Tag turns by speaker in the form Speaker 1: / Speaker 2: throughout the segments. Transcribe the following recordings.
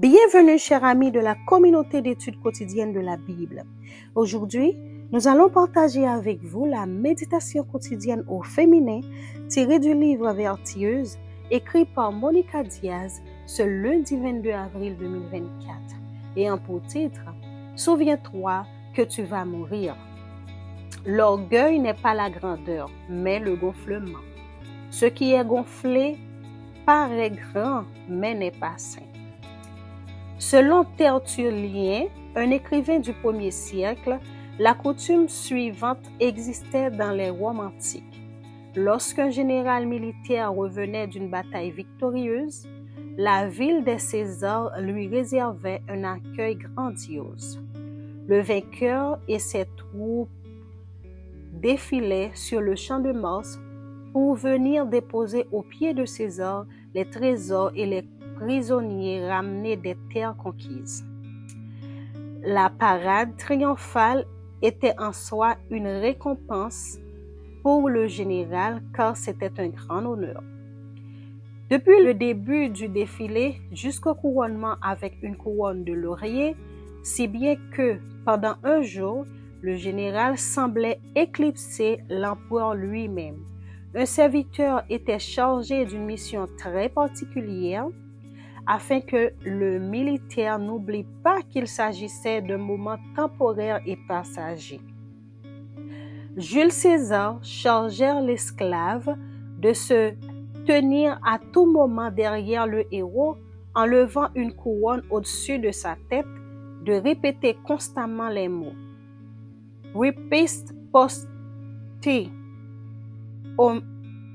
Speaker 1: Bienvenue, chers amis de la communauté d'études quotidiennes de la Bible. Aujourd'hui, nous allons partager avec vous la méditation quotidienne au féminin tirée du livre Vertueuse, écrit par Monica Diaz ce lundi 22 avril 2024, ayant pour titre « Souviens-toi que tu vas mourir ». L'orgueil n'est pas la grandeur, mais le gonflement. Ce qui est gonflé paraît grand, mais n'est pas sain. Selon Tertullien, un écrivain du 1er siècle, la coutume suivante existait dans les Roms antiques. Lorsqu'un général militaire revenait d'une bataille victorieuse, la ville des Césars lui réservait un accueil grandiose. Le vainqueur et ses troupes défilaient sur le champ de Mars pour venir déposer aux pieds de César les trésors et les prisonniers ramenés des terres conquises. La parade triomphale était en soi une récompense pour le général car c'était un grand honneur. Depuis le début du défilé jusqu'au couronnement avec une couronne de laurier, si bien que pendant un jour, le général semblait éclipser l'empereur lui-même. Un serviteur était chargé d'une mission très particulière afin que le militaire n'oublie pas qu'il s'agissait d'un moment temporaire et passager. Jules César chargèrent l'esclave de se tenir à tout moment derrière le héros en levant une couronne au-dessus de sa tête, de répéter constamment les mots « Repist post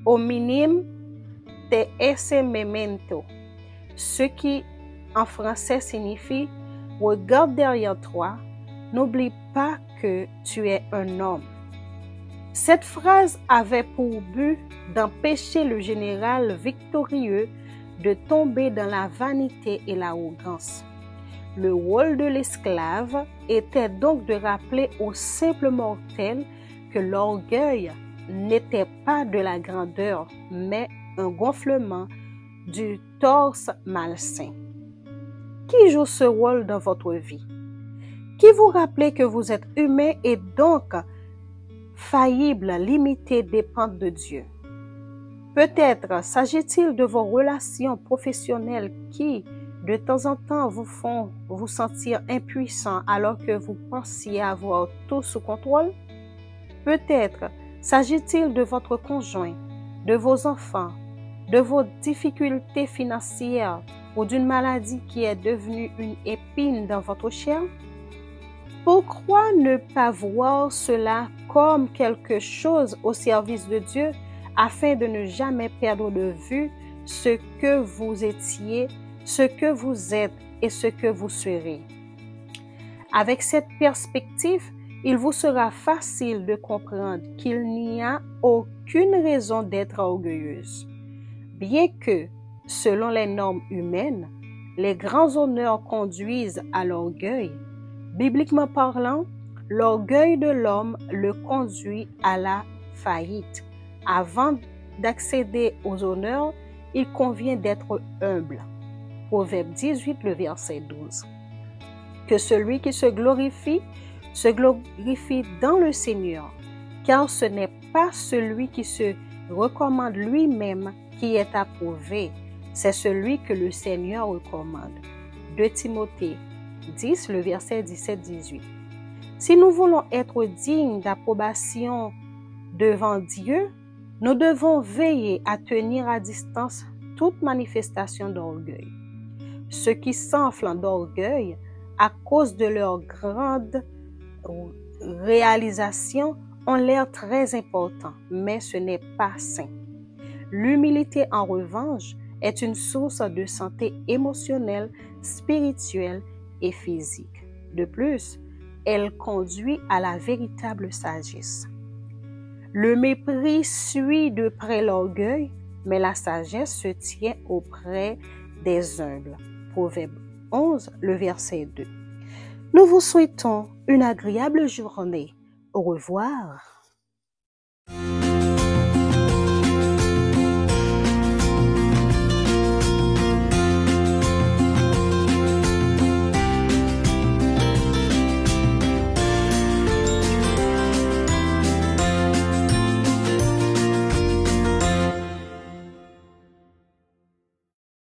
Speaker 1: hominem te esse memento », ce qui en français signifie « Regarde derrière toi, n'oublie pas que tu es un homme ». Cette phrase avait pour but d'empêcher le général victorieux de tomber dans la vanité et l'arrogance. Le rôle de l'esclave était donc de rappeler aux simples mortels que l'orgueil n'était pas de la grandeur, mais un gonflement du torse malsain. Qui joue ce rôle dans votre vie? Qui vous rappelle que vous êtes humain et donc faillible, limité, dépendant de Dieu? Peut-être s'agit-il de vos relations professionnelles qui, de temps en temps, vous font vous sentir impuissant alors que vous pensiez avoir tout sous contrôle? Peut-être s'agit-il de votre conjoint, de vos enfants, de vos difficultés financières ou d'une maladie qui est devenue une épine dans votre chair? Pourquoi ne pas voir cela comme quelque chose au service de Dieu afin de ne jamais perdre de vue ce que vous étiez, ce que vous êtes et ce que vous serez? Avec cette perspective, il vous sera facile de comprendre qu'il n'y a aucune raison d'être orgueilleuse. Bien que, selon les normes humaines, les grands honneurs conduisent à l'orgueil, bibliquement parlant, l'orgueil de l'homme le conduit à la faillite. Avant d'accéder aux honneurs, il convient d'être humble. Proverbe 18, le verset 12. Que celui qui se glorifie dans le Seigneur, car ce n'est pas celui qui se recommande lui-même qui est approuvé, c'est celui que le Seigneur recommande. 2 Timothée 10, le verset 17-18. Si nous voulons être dignes d'approbation devant Dieu, nous devons veiller à tenir à distance toute manifestation d'orgueil. Ceux qui s'enflamment d'orgueil à cause de leur grande réalisation ont l'air très importants, mais ce n'est pas sain. L'humilité, en revanche, est une source de santé émotionnelle, spirituelle et physique. De plus, elle conduit à la véritable sagesse. Le mépris suit de près l'orgueil, mais la sagesse se tient auprès des humbles. Proverbe 11, le verset 2. Nous vous souhaitons une agréable journée. Au revoir.